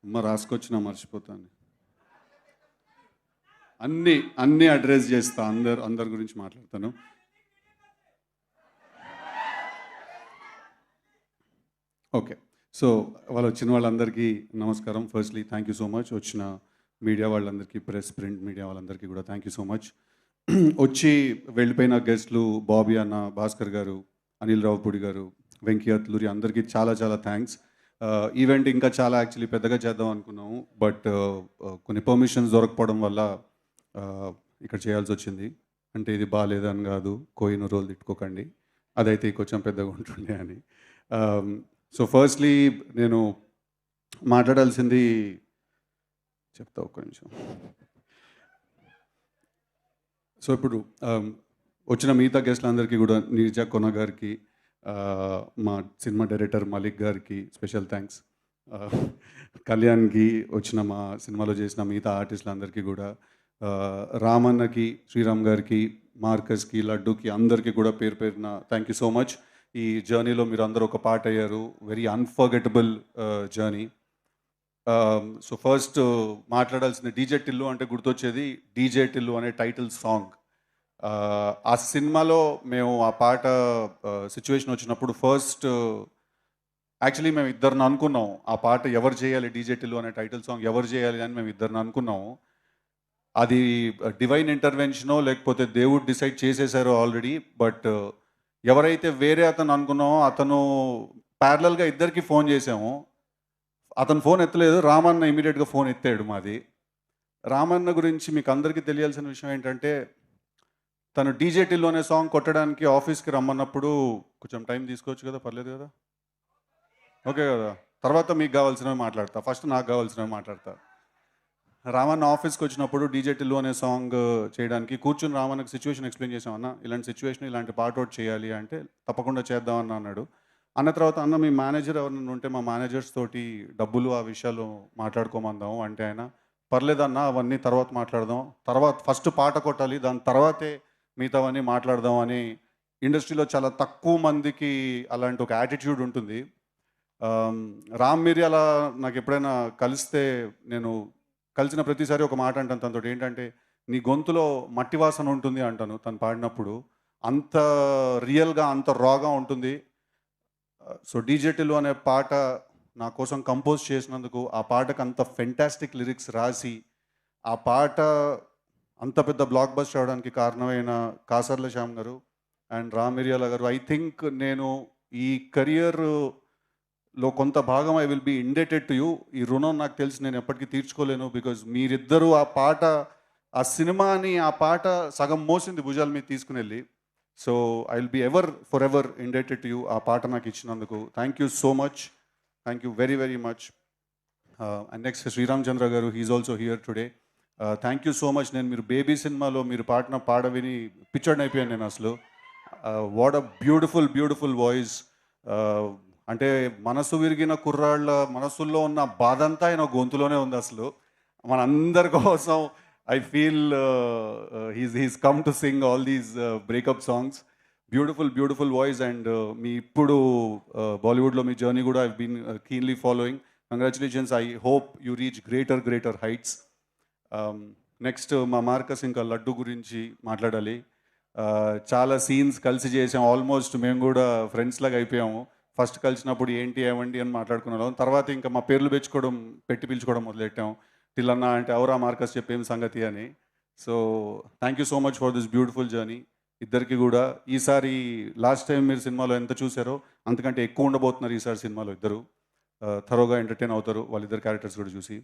అమ్మ రాసుకొచ్చిన మర్చిపోతాను. అన్నీ అన్నీ అడ్రస్ చేస్తా, అందరి గురించి మాట్లాడతాను. ఓకే. సో వాళ్ళు వచ్చిన వాళ్ళందరికీ నమస్కారం. Firstly thank you so much. వచ్చిన మీడియా వాళ్ళందరికీ, ప్రెస్, ప్రింట్ మీడియా వాళ్ళందరికీ కూడా థ్యాంక్ యూ సో మచ్. వచ్చి వెళ్ళిపోయిన గెస్ట్లు బాబీ అన్న, భాస్కర్ గారు, అనిల్ రావుపూడి గారు, వెంకీ అత్లూరి అందరికీ చాలా చాలా థ్యాంక్స్. ఈవెంట్ ఇంకా చాలా యాక్చువల్లీ పెద్దగా చేద్దాం అనుకున్నాము, బట్ కొన్ని పర్మిషన్స్ దొరకపోవడం వల్ల ఇక్కడ చేయాల్సి వచ్చింది. అంటే ఇది బాగాలేదని కాదు, కోయిన రోల్ తిట్టుకోకండి, అదైతే కొంచెం పెద్దగా ఉంటుండే అని. సో ఫస్ట్లీ నేను మాట్లాడాల్సింది చెప్తా, ఒక్క నిమిషం. సో ఇప్పుడు వచ్చిన మిగతా గెస్ట్లందరికీ కూడా, నీర్జా కొన గారికి, మా సినిమా డైరెక్టర్ మలిక్ గారికి స్పెషల్ థ్యాంక్స్, కళ్యాణ్కి, వచ్చిన మా సినిమాలో చేసిన మిగతా ఆర్టిస్టులందరికీ కూడా, రామన్నకి, శ్రీరామ్ గారికి, మార్కస్కి, లడ్డూకి, అందరికీ కూడా పేరు పేరున థ్యాంక్ యూ సో మచ్. ఈ జర్నీలో మీరు అందరూ ఒక పార్ట్ అయ్యారు. Very unforgettable journey. So first మాట్లాడాల్సిన డీజే టిల్లు అంటే గుర్తొచ్చేది డీజే టిల్లు అనే టైటిల్ సాంగ్. ఆ సినిమాలో మేము ఆ పాట సిచ్యువేషన్ వచ్చినప్పుడు ఫస్ట్ యాక్చువల్లీ మేము ఇద్దరిని అనుకున్నాం, ఆ పాట ఎవరు చేయాలి, డీజే టిల్లు అనే టైటిల్ సాంగ్ ఎవరు చేయాలి అని మేము ఇద్దరిని అనుకున్నాము. అది డివైన్ ఇంటర్వెన్షనో లేకపోతే దేవుడు డిసైడ్ చేసేసారో ఆల్రెడీ. బట్ ఎవరైతే వేరే అతను అనుకున్నామో అతను ప్యారలల్గా ఇద్దరికి ఫోన్ చేసాము. అతను ఫోన్ ఎత్తలేదు, రామన్న ఇమీడియట్గా ఫోన్ ఎత్తాడు మాది. రామన్న గురించి మీకు అందరికీ తెలియాల్సిన విషయం ఏంటంటే, తను డీజే టిల్లు అనే సాంగ్ కొట్టడానికి ఆఫీస్కి రమ్మన్నప్పుడు కొంచెం టైం తీసుకోవచ్చు కదా, పర్లేదు కదా, ఓకే కదా. తర్వాత మీకు కావాల్సినవి మాట్లాడతా, ఫస్ట్ నాకు కావాల్సినవి మాట్లాడతా. రామన్న ఆఫీస్కి వచ్చినప్పుడు డీజే టిల్లు అనే సాంగ్ చేయడానికి కూర్చుని రామన్నకి సిచ్యువేషన్ ఎక్స్ప్లెయిన్ చేసామన్న, ఇలాంటి సిచ్యువేషన్ ఇలాంటి పార్ట్ అవుట్ చేయాలి అంటే తప్పకుండా చేద్దామన్న అన్నాడు. అన్న తర్వాత, అన్న మీ మేనేజర్ ఎవరైనా ఉంటే మా మేనేజర్స్ తోటి డబ్బులు ఆ విషయాలు మాట్లాడుకోమందాము అంటే, ఆయన పర్లేదన్న అవన్నీ తర్వాత మాట్లాడదాం, తర్వాత ఫస్ట్ పాట కొట్టాలి, దాని తర్వాతే మిగతావన్నీ మాట్లాడదాం అని. ఇండస్ట్రీలో చాలా తక్కువ మందికి అలాంటి ఒక యాటిట్యూడ్ ఉంటుంది. రామ్ మిరియాల నాకు ఎప్పుడైనా కలిస్తే, నేను కలిసిన ప్రతిసారి ఒక మాట అంటాను తనతో, ఏంటంటే నీ గొంతులో మట్టి వాసన ఉంటుంది అంటాను తను పాడినప్పుడు. అంత రియల్గా, అంత రాగా ఉంటుంది. సో డీజే టిల్లు అనే పాట నా కోసం కంపోజ్ చేసినందుకు, ఆ పాటకు అంత ఫెంటాస్టిక్ లిరిక్స్ రాసి ఆ పాట అంత పెద్ద బ్లాక్ బస్టర్ అవడానికి కారణమైన కాసర్ల శ్యామ్ గారు అండ్ రామ్ మిరియాల గారు, ఐ థింక్ నేను ఈ కెరియర్లో కొంత భాగం I will be indebted to you. ఈ రుణం నాకు తెలిసి నేను ఎప్పటికీ తీర్చుకోలేను. బికాజ్ మీరిద్దరూ ఆ పాట, ఆ సినిమాని, ఆ పాట సగం మోసింది భుజాల మీద తీసుకుని వెళ్ళి. So I will be forever indebted to you ఆ పాట నాకు ఇచ్చినందుకు. Thank you so much, thank you very very much. And next Sriram Chandra garu, he is also here today. Thank you so much. నేను మీరు బేబీ సినిమాలో మీరు పాడిన పాట విని పిచ్చర్డ్ అయిపోయాను నేను అసలు. What a beautiful beautiful voice. అంటే మనసు విరిగిన కుర్రాళ్ళ మనసుల్లో ఉన్న బాధ అంతా ఆయన గొంతులోనే ఉంది అసలు. మనందరి కోసం I feel he's come to sing all these breakup songs. Beautiful beautiful voice. And మీ ఇప్పుడు బాలీవుడ్లో మీ జర్నీ కూడా I been keenly following. Congratulations. I hope you reach greater heights. Next మా మార్కస్, ఇంకా లడ్డు గురించి మాట్లాడాలి. చాలా సీన్స్ కలిసి చేసాం, ఆల్మోస్ట్ మేము కూడా ఫ్రెండ్స్ లాగా అయిపోయాము. ఫస్ట్ కలిసినప్పుడు ఏంటి ఏమండి అని మాట్లాడుకున్నాం, తర్వాత ఇంకా మా పేర్లు పెట్టి పిలుచుకోవడం మొదలెట్టాం. టిల్లన్నా అంటే ఎవరా మార్కస్ చెప్పేం సంగతి అని. So thank you so much for this beautiful journey ఇద్దరికి కూడా. ఈసారి లాస్ట్ టైం మీరు సినిమాలో ఎంత చూసారో అంతకంటే ఎక్కువ ఉండబోతున్నారు ఈసారి సినిమాలో ఇద్దరు. థరోగా ఎంటర్టైన్ అవుతారు వాళ్ళిద్దరు క్యారెక్టర్స్ కూడా చూసి.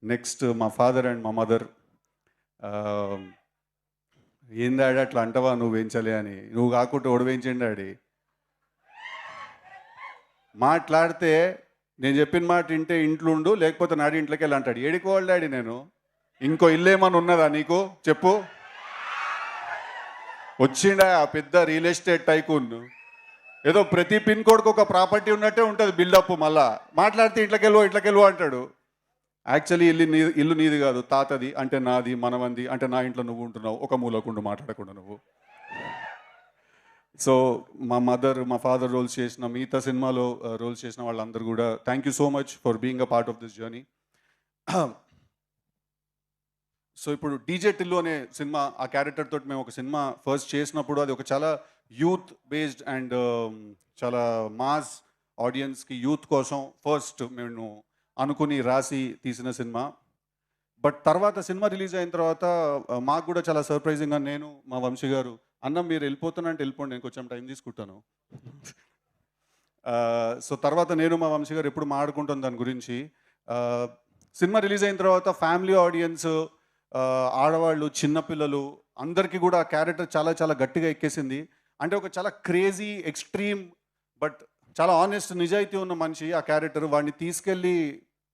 నెక్స్ట్ మా ఫాదర్ అండ్ మా మదర్. ఏం డాడీ అట్లా అంటావా, నువ్వు వేయించాలి అని, నువ్వు కాకుండా ఓడి వేయించండి డాడీ. మాట్లాడితే నేను చెప్పిన మాట వింటే ఇంట్లో ఉండు, లేకపోతే నాడి ఇంట్లోకి వెళ్ళి అంటాడు. ఏడికోవాలి డాడీ నేను, ఇంకో ఇల్లు ఏమన్నా ఉన్నదా నీకు చెప్పు. వచ్చిండా ఆ పెద్ద రియల్ ఎస్టేట్ టైకూన్, ఏదో ప్రతి పిన్ కోడ్కి ఒక ప్రాపర్టీ ఉన్నట్టే ఉంటుంది బిల్డప్. మళ్ళా మాట్లాడితే ఇంట్లోకి అంటాడు. యాక్చువల్లీ ఇల్లు నీది కాదు, తాతది, అంటే నాది, మనమంది, అంటే నా ఇంట్లో నువ్వు ఉంటున్నావు, ఒక మూలకుండు మాట్లాడకుండా నువ్వు. సో మా మదర్, మా ఫాదర్ రోల్స్ చేసిన, మిగతా సినిమాలో రోల్స్ చేసిన వాళ్ళందరూ కూడా thank you so much for being a part of this journey. So ఇప్పుడు డీజే టిల్లు అనే సినిమా ఆ క్యారెక్టర్ తోటి మేము ఒక సినిమా ఫస్ట్ చేసినప్పుడు అది ఒక చాలా యూత్ బేస్డ్ అండ్ చాలా మాస్ ఆడియన్స్కి యూత్ కోసం ఫస్ట్ మేము అనుకుని రాసి తీసిన సినిమా. బట్ తర్వాత సినిమా రిలీజ్ అయిన తర్వాత మాకు కూడా చాలా సర్ప్రైజింగ్గా నేను మా వంశీ గారు అన్న మీరు వెళ్ళిపోతున్నా అంటే వెళ్ళిపోండి నేను కొంచెం టైం తీసుకుంటాను. సో తర్వాత నేను మా వంశీ గారు ఎప్పుడు మాట్లాడుకుంటాం దాని గురించి. సినిమా రిలీజ్ అయిన తర్వాత ఫ్యామిలీ ఆడియన్స్, ఆడవాళ్ళు, చిన్నపిల్లలు అందరికీ కూడా ఆ క్యారెక్టర్ చాలా చాలా గట్టిగా ఎక్కేసింది. అంటే ఒక చాలా క్రేజీ, ఎక్స్ట్రీమ్ బట్ చాలా ఆనెస్ట్, నిజాయితీ ఉన్న మనిషి ఆ క్యారెక్టర్. వాడిని తీసుకెళ్ళి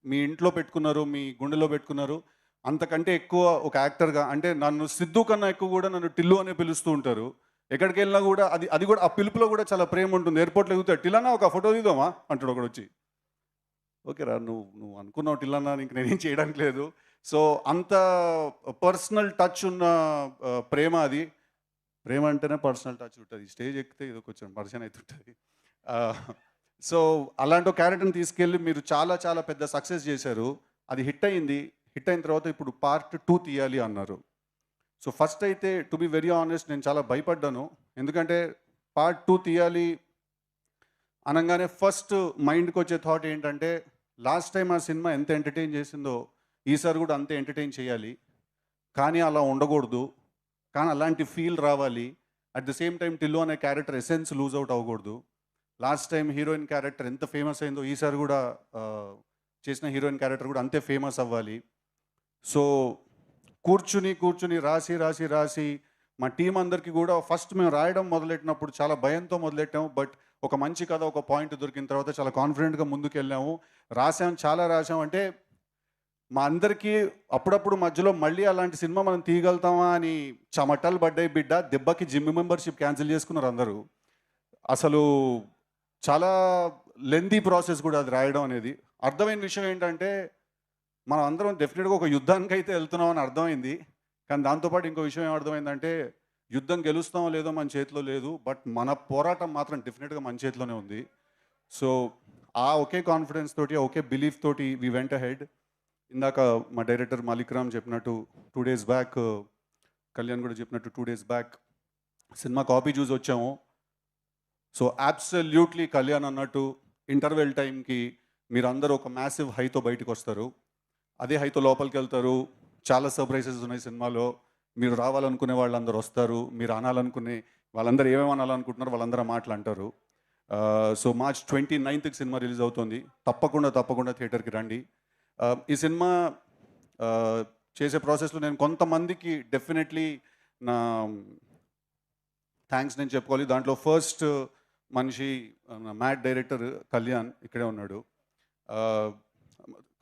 మీ ఇంట్లో పెట్టుకున్నారు, మీ గుండెలో పెట్టుకున్నారు. అంతకంటే ఎక్కువ ఒక యాక్టర్గా అంటే నన్ను సిద్ధు కన్నా ఎక్కువ కూడా నన్ను టిల్లు అనే పిలుస్తూ ఉంటారు. ఎక్కడికి వెళ్ళినా కూడా అది అది కూడా ఆ పిలుపులో కూడా చాలా ప్రేమ ఉంటుంది. ఎయిర్పోర్ట్లో ఎగుతాడు, టిల్లన్నా ఒక ఫోటో దిగుదామా అంటాడు ఒకడు వచ్చి. ఓకే రా, నువ్వు నువ్వు అనుకున్నావు టిల్లన్నా, ఇంక నేనేం చేయడానికి లేదు. సో అంత పర్సనల్ టచ్ ఉన్న ప్రేమ అది. ప్రేమ అంటేనే పర్సనల్ టచ్ ఉంటుంది. స్టేజ్ ఎక్కితే ఏదో కొంచెం పరిచయం అవుతుంటుంది. సో అలాంటి ఒక క్యారెక్టర్ని తీసుకెళ్ళి మీరు చాలా చాలా పెద్ద సక్సెస్ చేశారు. అది హిట్ అయింది. హిట్ అయిన తర్వాత ఇప్పుడు పార్ట్ 2 తీయాలి అన్నారు. సో ఫస్ట్ అయితే టు బి వెరీ ఆనెస్ట్ నేను చాలా భయపడ్డాను. ఎందుకంటే పార్ట్ 2 తీయాలి అనగానే ఫస్ట్ మైండ్కి వచ్చే థాట్ ఏంటంటే లాస్ట్ టైం ఆ సినిమా ఎంత ఎంటర్టైన్ చేసిందో ఈసారి కూడా అంతే ఎంటర్టైన్ చేయాలి. కానీ అలా ఉండకూడదు. కానీ అలాంటి ఫీల్ రావాలి. At the same time Tillu అనే క్యారెక్టర్ ఎసెన్స్ లూజ్ అవుట్ అవ్వకూడదు. లాస్ట్ టైం హీరోయిన్ క్యారెక్టర్ ఎంత ఫేమస్ అయిందో ఈసారి కూడా చేసిన హీరోయిన్ క్యారెక్టర్ కూడా అంతే ఫేమస్ అవ్వాలి. సో కూర్చుని కూర్చుని రాసి రాసి రాసి మా టీం అందరికీ కూడా ఫస్ట్ మేము రాయడం మొదలెట్టినప్పుడు చాలా భయంతో మొదలెట్టాము. బట్ ఒక మంచి కథ, ఒక పాయింట్ దొరికిన తర్వాత చాలా కాన్ఫిడెంట్గా ముందుకు వెళ్ళాము. రాసాం, చాలా రాసాం. అంటే మా అందరికీ అప్పుడప్పుడు మధ్యలో మళ్ళీ అలాంటి సినిమా మనం తీయగలుగుతామా అని చెమటలు పడ్డాయి బిడ్డ. దెబ్బకి జిమ్ మెంబర్షిప్ క్యాన్సిల్ చేసుకున్నారు అందరూ. అసలు చాలా లెందీ ప్రాసెస్ కూడా అది రాయడం అనేది. అర్థమైన విషయం ఏంటంటే మనం అందరం డెఫినెట్గా ఒక యుద్ధానికి అయితే వెళ్తున్నాం అని అర్థమైంది. కానీ దాంతోపాటు ఇంకో విషయం ఏం అర్థమైందంటే యుద్ధం గెలుస్తామో లేదో మన చేతిలో లేదు. బట్ మన పోరాటం మాత్రం డెఫినెట్గా మన చేతిలోనే ఉంది. సో ఆ ఒకే కాన్ఫిడెన్స్ తోటి, ఒకే బిలీఫ్ తోటి వి వెంట హెడ్. ఇందాక మా డైరెక్టర్ మాలిక్ రామ్ చెప్పినట్టు 2 days బ్యాక్, కళ్యాణ్ కూడా చెప్పినట్టు 2 days బ్యాక్ సినిమా కాపీ చూసి వచ్చాము. సో అబ్సల్యూట్లీ కళ్యాణ్ అన్నట్టు ఇంటర్వెల్ టైంకి మీరందరూ ఒక మ్యాసివ్ హైతో బయటకు వస్తారు. అదే హైతో లోపలికి వెళ్తారు. చాలా సర్ప్రైజెస్ ఉన్నాయి సినిమాలో. మీరు రావాలనుకునే వాళ్ళందరూ వస్తారు. మీరు అనాలనుకునే వాళ్ళందరూ ఏమేమి అనాలనుకుంటున్నారో వాళ్ళందరూ మాటలు అంటారు. So March 29th cinema release అవుతుంది. తప్పకుండా తప్పకుండా థియేటర్కి రండి. ఈ సినిమా చేసే ప్రాసెస్లో నేను కొంతమందికి డెఫినెట్లీ నా థ్యాంక్స్ నేను చెప్పుకోవాలి. దాంట్లో ఫస్ట్ మనిషి మ్యాట్ డైరెక్టర్ కళ్యాణ్ ఇక్కడే ఉన్నాడు.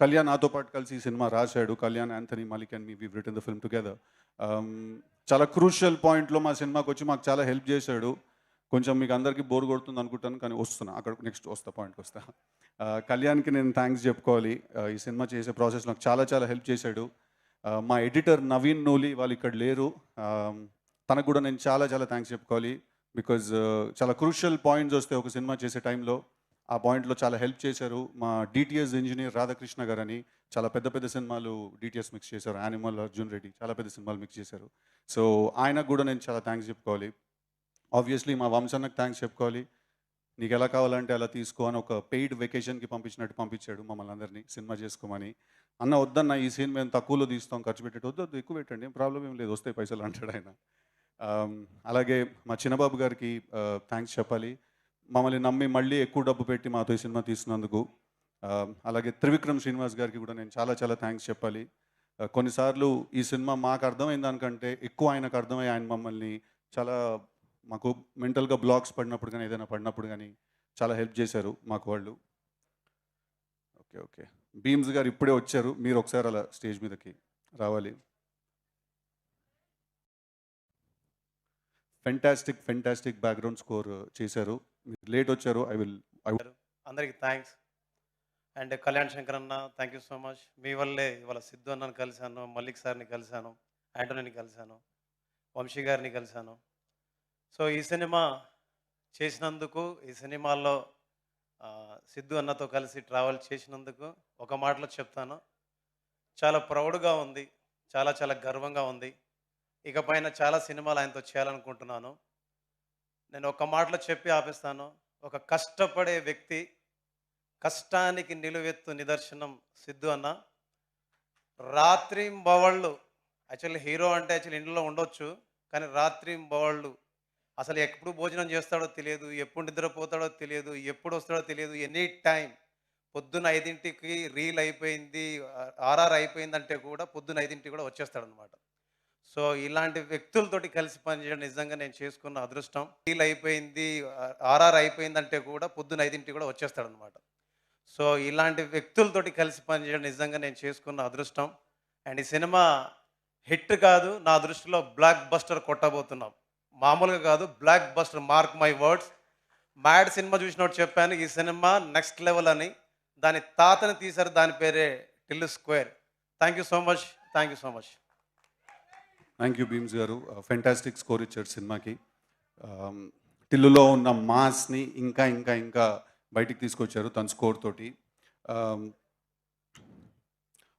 కళ్యాణ్ నాతో పాటు కలిసి ఈ సినిమా రాశాడు. Kalyan, Anthony, Malik and me we written the film together. చాలా క్రూషియల్ పాయింట్లో మా సినిమాకి వచ్చి మాకు చాలా హెల్ప్ చేశాడు. కొంచెం మీకు అందరికీ బోర్ కొడుతుంది అనుకుంటాను, కానీ వస్తున్నా అక్కడ నెక్స్ట్ వస్తా పాయింట్కి వస్తా. కళ్యాణ్కి నేను థ్యాంక్స్ చెప్పుకోవాలి. ఈ సినిమా చేసే ప్రాసెస్ నాకు చాలా చాలా హెల్ప్ చేశాడు. మా ఎడిటర్ నవీన్ నూలి వాళ్ళు ఇక్కడ లేరు. తనకు కూడా నేను చాలా చాలా థ్యాంక్స్ చెప్పుకోవాలి. బికాజ్ చాలా క్రూషియల్ పాయింట్స్ వస్తాయి ఒక సినిమా చేసే టైంలో. ఆ పాయింట్లో చాలా హెల్ప్ చేశారు. మా డిటిఎస్ ఇంజనీర్ రాధాకృష్ణ గారు అని చాలా పెద్ద పెద్ద సినిమాలు డిటిఎస్ మిక్స్ చేశారు. యానిమల్, అర్జున్ రెడ్డి చాలా పెద్ద సినిమాలు మిక్స్ చేశారు. సో ఆయనకు కూడా నేను చాలా థ్యాంక్స్ చెప్పుకోవాలి. ఆబ్వియస్లీ మా వంశన్నకు థ్యాంక్స్ చెప్పుకోవాలి. నీకు ఎలా కావాలంటే అలా తీసుకో అని ఒక పెయిడ్ వెకేషన్కి పంపించినట్టు పంపించాడు మమ్మల్ని అందరినీ సినిమా చేసుకోమని. అన్న వద్దన్న, ఈ సీన్ మేము తక్కువలో తీస్తాం, ఖర్చు పెట్టేట్టు వద్దు ఎక్కువ పెట్టండి, ఏం ప్రాబ్లం ఏం లేదు, వస్తాయి పైసలు అంటాడు ఆయన. అలాగే మా చిన్నబాబు గారికి థ్యాంక్స్ చెప్పాలి. మమ్మల్ని నమ్మి మళ్ళీ ఎక్కువ డబ్బు పెట్టి మాతో ఈ సినిమా తీసినందుకు. అలాగే త్రివిక్రమ్ శ్రీనివాస్ గారికి కూడా నేను చాలా చాలా థ్యాంక్స్ చెప్పాలి. కొన్నిసార్లు ఈ సినిమా మాకు అర్థమైన దానికంటే ఎక్కువ ఆయనకు అర్థమై ఆయన మమ్మల్ని చాలా, మాకు మెంటల్గా బ్లాక్స్ పడినప్పుడు కానీ ఏదైనా పడినప్పుడు కానీ చాలా హెల్ప్ చేశారు మాకు వాళ్ళు. ఓకే ఓకే భీమ్స్ గారు ఇప్పుడే వచ్చారు, మీరు ఒకసారి అలా స్టేజ్ మీదకి రావాలి. ఫెంటాస్టిక్ ఫెంటాస్టిక్ బ్యాక్గ్రౌండ్ స్కోర్ చేశారు. మీరు లేట్ వచ్చారు. అందరికీ థ్యాంక్స్. అండ్ కళ్యాణ్ శంకర్ అన్న, థ్యాంక్ యూ సో మచ్. మీ వల్లే ఇవాళ సిద్ధు అన్నని కలిశాను, మల్లిక్ సార్ని కలిశాను, యాంటోనీని కలిశాను, వంశీ గారిని కలిశాను. సో ఈ సినిమా చేసినందుకు, ఈ సినిమాల్లో సిద్ధు అన్నతో కలిసి ట్రావెల్ చేసినందుకు ఒక మాటలో చెప్తాను, చాలా ప్రౌడ్‌గా ఉంది. చాలా చాలా గర్వంగా ఉంది. ఇకపైన చాలా సినిమాలు ఆయనతో చేయాలనుకుంటున్నాను. నేను ఒక్క మాటలో చెప్పి ఆపేస్తాను. ఒక కష్టపడే వ్యక్తి, కష్టానికి నిలువెత్తు నిదర్శనం సిద్దు అన్న. రాత్రింబవళ్ళు యాక్చువల్లీ హీరో అంటే యాక్చువల్లీ ఇంట్లో ఉండొచ్చు. కానీ రాత్రింబవళ్ళు అసలు ఎప్పుడు భోజనం చేస్తాడో తెలియదు. ఎప్పుడు నిద్రపోతాడో తెలియదు. ఎప్పుడొస్తాడో తెలియదు. ఎనీ టైమ్ పొద్దున్న 5కి రీల్ అయిపోయింది. ఆర్ఆర్ అయిపోయిందంటే కూడా పొద్దున్న 5కి కూడా వచ్చేస్తాడనమాట. సో, ఇలాంటి వ్యక్తులతోటి కలిసి పనిచేయడం నిజంగా నేను చేసుకున్న అదృష్టం. రీల్ అయిపోయింది. ఆర్ఆర్ అయిపోయిందంటే కూడా పొద్దున్న 5కి కూడా వచ్చేస్తాడనమాట. సో, ఇలాంటి వ్యక్తులతోటి కలిసి పనిచేయడం నిజంగా నేను చేసుకున్న అదృష్టం. అండ్ ఈ సినిమా హిట్ కాదు. నా దృష్టిలో బ్లాక్ బస్టర్ కొట్టబోతున్నాం. మామూలుగా కాదు, block buster, mark my words. 'Mad' cinema చూసినప్పుడు చెప్పాను. ఈ సినిమా నెక్స్ట్ లెవెల్ అని. దాని తాతని తీశారు. దాని పేరే 'Tillu square'. Thank you so much. Thank you so much. Thank you Bheems garu. Fantastic score ఇచ్చారు సినిమాకి. టిల్లులో ఉన్న మాస్ని ఇంకా ఇంకా ఇంకా బయటికి తీసుకొచ్చారు తన స్కోర్ తోటి.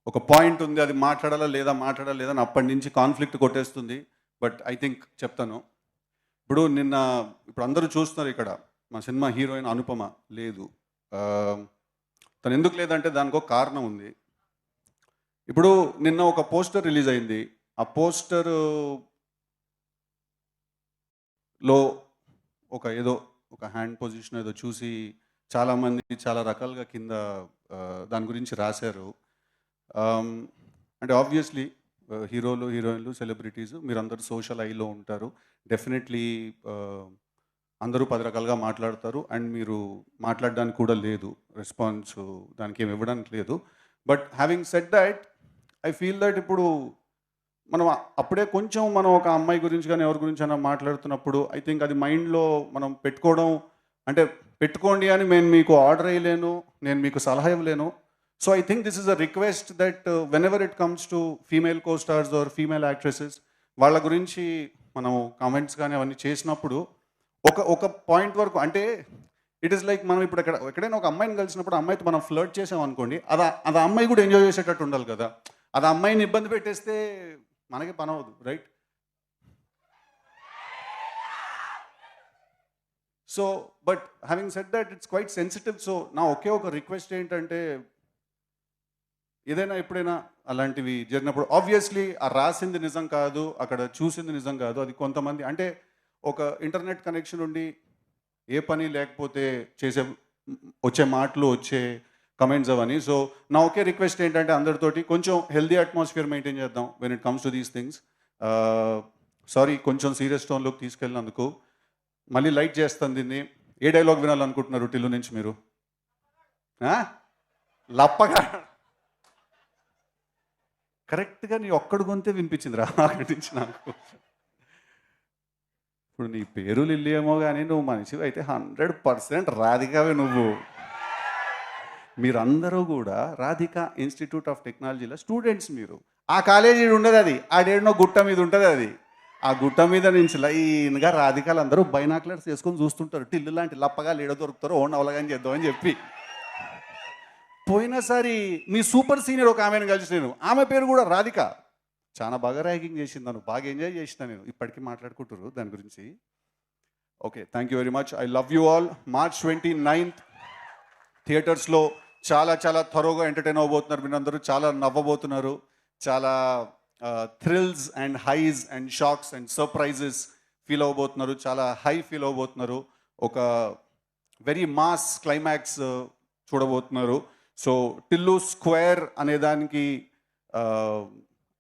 ఒక పాయింట్ ఉంది, అది మాట్లాడాలా లేదా అని అప్పటి నుంచి కాన్ఫ్లిక్ట్ కొట్టేస్తుంది. బట్ ఐ థింక్ చెప్తాను. ఇప్పుడు అందరూ చూస్తున్నారు ఇక్కడ మా సినిమా హీరోయిన్ అనుపమ లేదు. తను ఎందుకు లేదంటే దానికి ఒక కారణం ఉంది. ఇప్పుడు నిన్న ఒక పోస్టర్ రిలీజ్ అయింది. ఆ పోస్టర్లో ఒక హ్యాండ్ పొజిషన్ ఏదో చూసి చాలామంది చాలా రకాలుగా కింద దాని గురించి రాశారు. అంటే ఆబ్వియస్లీ హీరోలు, హీరోయిన్లు, సెలబ్రిటీస్ మీరందరూ సోషల్ ఐలో ఉంటారు. డెఫినెట్లీ అందరూ 10 రకాలుగా మాట్లాడతారు. అండ్ మీరు మాట్లాడడానికి కూడా లేదు, రెస్పాన్స్ దానికి ఏమి ఇవ్వడానికి లేదు. But having said that, I feel that ఇప్పుడు మనం అప్పుడే కొంచెం మనం ఒక అమ్మాయి గురించి కానీ ఎవరి గురించి అయినా మాట్లాడుతున్నప్పుడు ఐ థింక్ అది మైండ్లో మనం పెట్టుకోవడం, అంటే పెట్టుకోండి అని నేను మీకు ఆర్డర్ వేయలేను, నేను మీకు సలహా ఇవ్వలేను. So I think this is a request that whenever it comes to female co stars or female actresses, వాళ్ళ గురించి మనం కామెంట్స్ కానీ అవన్నీ చేసినప్పుడు ఒక పాయింట్ వరకు, అంటే ఇట్ ఈస్ లైక్ మనం ఇప్పుడు ఎక్కడైనా ఒక అమ్మాయిని కలిసినప్పుడు అమ్మాయితో మనం ఫ్లర్ట్ చేసాం అనుకోండి, అది అమ్మాయి కూడా ఎంజాయ్ చేసేటట్టు ఉండాలి కదా. అది అమ్మాయిని ఇబ్బంది పెట్టేస్తే మనకి పని అవ్వదు, right? So but having said that, it's quite sensitive. So నా ఒకే ఒక రిక్వెస్ట్ ఏంటంటే, ఏదైనా ఎప్పుడైనా అలాంటివి జరిగినప్పుడు ఆబ్వియస్లీ ఆ రాసింది నిజం కాదు, అక్కడ చూసింది నిజం కాదు. అది కొంతమంది, అంటే ఒక ఇంటర్నెట్ కనెక్షన్ ఉండి ఏ పని లేకపోతే వచ్చే మాటలు, వచ్చే కమెంట్స్ అవన్నీ. సో నా ఒకే రిక్వెస్ట్ ఏంటంటే, అందరితోటి కొంచెం హెల్దీ అట్మాస్ఫియర్ మెయింటైన్ చేద్దాం when it comes to these things. Sorry కొంచెం సీరియస్ టోన్లోకి తీసుకెళ్ళినందుకు. మళ్ళీ లైట్ చేస్తాను దీన్ని. ఏ డైలాగ్ వినాలనుకుంటున్నారు టిల్లు నుంచి మీరు? లప్పగా కరెక్ట్గా నీ ఒక్కడు గొంతే వినిపించింది రా అక్కడి నుంచి నాకు. ఇప్పుడు నీ పేరు లిల్లీ ఏమో కానీ నువ్వు మనిషివి అయితే 100% రాధికావే నువ్వు. మీరందరూ కూడా రాధికా ఇన్స్టిట్యూట్ ఆఫ్ టెక్నాలజీలో స్టూడెంట్స్. మీరు ఆ కాలేజీ ఉండదు, అది ఆడేడనో గుట్ట మీద ఉంటుంది. అది ఆ గుట్ట మీద నుంచి లైన్గా రాధికాలు అందరూ బైనాక్లర్స్ వేసుకొని చూస్తుంటారు. టిల్లు లాంటి లప్పగా లీడ దొరుకుతారో ఓన్ అవలగాని చేద్దామని చెప్పి. పోయినసారి మీ సూపర్ సీనియర్ ఒక ఆమెను కలిసి నేను, ఆమె పేరు కూడా రాధిక, చాలా బాగా ర్యాగింగ్ చేసింది, నన్ను బాగా ఎంజాయ్ చేసిన నేను. ఇప్పటికీ మాట్లాడుకుంటారు దాని గురించి. Okay, thank you very much. I love you all. March 29th థియేటర్స్లో చాలా చాలా థరోగా ఎంటర్టైన్ అవ్వబోతున్నారు. మీరందరూ చాలా నవ్వబోతున్నారు. చాలా thrills and highs and shocks and surprises feel అవ్వబోతున్నారు. చాలా హై ఫీల్ అవ్వబోతున్నారు. ఒక వెరీ మాస్ క్లైమాక్స్ చూడబోతున్నారు. సో టిల్లు స్క్వేర్ అనేదానికి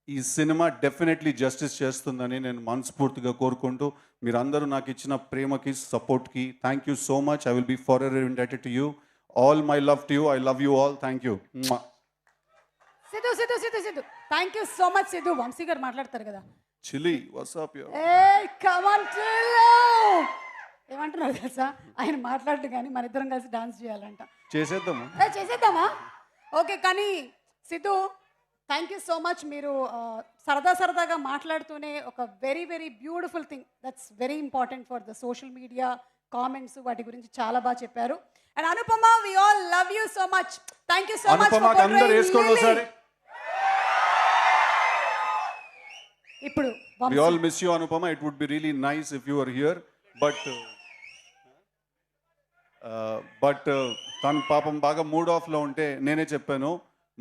ఈ సినిమా డెఫినెట్లీ జస్టిస్ చేస్తుందని నేను మనస్ఫూర్తిగా కోరుకుంటూ, మీరందరూ నాకు ఇచ్చిన ప్రేమకి, సపోర్ట్కి thank you so much. I will be forever indebted to you. All my love to you. I love you all. Thank you. Siddhu thank you so much. Siddhu, Vamsi garu మాట్లాడతారు కదా. చిలి వాట్సాప్ ఏమంటున్నారు తెలుసా, ఆయన మాట్లాడు కానీ మన ఇద్దరం కలిసి డాన్స్ చేయాలంట. చేసేద్దామా? ఓకే, కానీ Siddhu thank you so much. మీరు సరదాగా మాట్లాడుతూనే ఒక very very beautiful thing, that's very important for the social media comments, వాటి గురించి చాలా బాగా చెప్పారు. And Anupama, we all love you so much. Thank you so much. ఇప్పుడు We Vamshi. all miss you, Anupama. It would be really nice if you were here. But తను పాపం బాగా mood ఆఫ్లో ఉంటే నేనే చెప్పాను,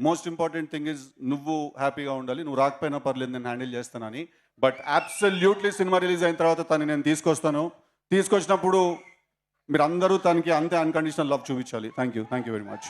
మోస్ట్ ఇంపార్టెంట్ థింగ్ ఇస్ నువ్వు హ్యాపీగా ఉండాలి, నువ్వు రాకపోయినా పర్లేదు నేను హ్యాండిల్ చేస్తానని. బట్ అబ్సల్యూట్లీ సినిమా రిలీజ్ అయిన తర్వాత తను నేను తీసుకొచ్చినప్పుడు మీరు అందరూ తనకి అంతే అన్కండిషనల్ లవ్ చూపించాలి. Thank you very much.